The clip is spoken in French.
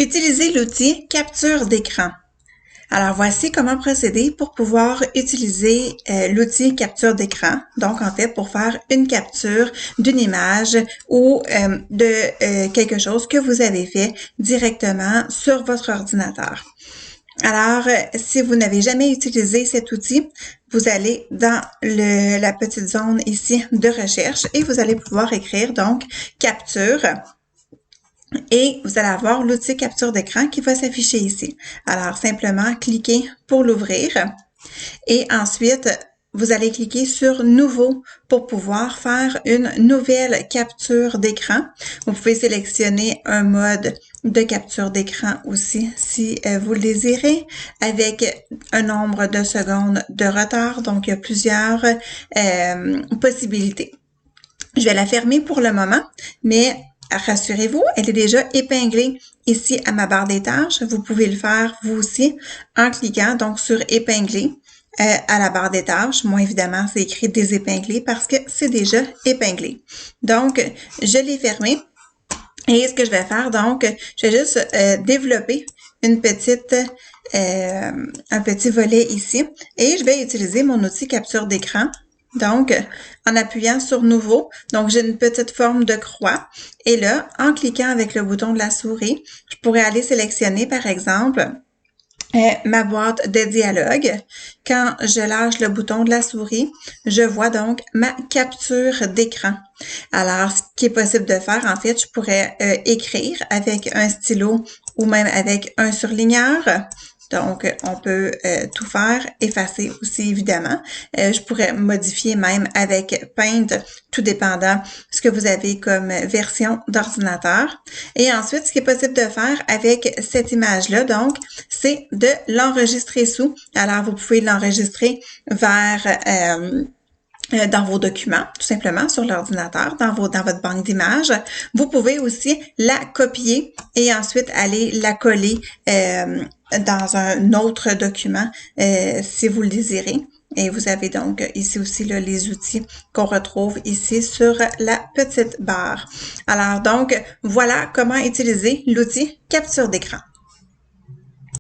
Utilisez l'outil capture d'écran. Alors, voici comment procéder pour pouvoir utiliser l'outil capture d'écran. Donc, en fait, pour faire une capture d'une image ou de quelque chose que vous avez fait directement sur votre ordinateur. Alors, si vous n'avez jamais utilisé cet outil, vous allez dans la petite zone ici de recherche et vous allez pouvoir écrire donc capture. Et vous allez avoir l'outil capture d'écran qui va s'afficher ici. Alors, simplement cliquez pour l'ouvrir et ensuite, vous allez cliquer sur Nouveau pour pouvoir faire une nouvelle capture d'écran. Vous pouvez sélectionner un mode de capture d'écran aussi si vous le désirez, avec un nombre de secondes de retard. Donc, il y a plusieurs possibilités. Je vais la fermer pour le moment, mais rassurez-vous, elle est déjà épinglée ici à ma barre des tâches. Vous pouvez le faire vous aussi en cliquant donc sur épingler à la barre des tâches. Moi, évidemment, c'est écrit désépingler parce que c'est déjà épinglé. Donc, je l'ai fermé. Et ce que je vais faire, donc, je vais juste développer un petit volet ici et je vais utiliser mon outil capture d'écran. Donc, en appuyant sur Nouveau, donc j'ai une petite forme de croix. Et là, en cliquant avec le bouton de la souris, je pourrais aller sélectionner, par exemple, ma boîte de dialogue. Quand je lâche le bouton de la souris, je vois donc ma capture d'écran. Alors, ce qui est possible de faire, en fait, je pourrais écrire avec un stylo ou même avec un surligneur. Donc, on peut tout faire, effacer aussi, évidemment. Je pourrais modifier même avec Paint, tout dépendant ce que vous avez comme version d'ordinateur. Et ensuite, ce qui est possible de faire avec cette image-là, donc, c'est de l'enregistrer sous. Alors, vous pouvez l'enregistrer vers dans vos documents, tout simplement, sur l'ordinateur, dans votre banque d'images. Vous pouvez aussi la copier et ensuite aller la coller dans un autre document si vous le désirez. Et vous avez donc ici aussi là, les outils qu'on retrouve ici sur la petite barre. Alors donc, voilà comment utiliser l'outil capture d'écran.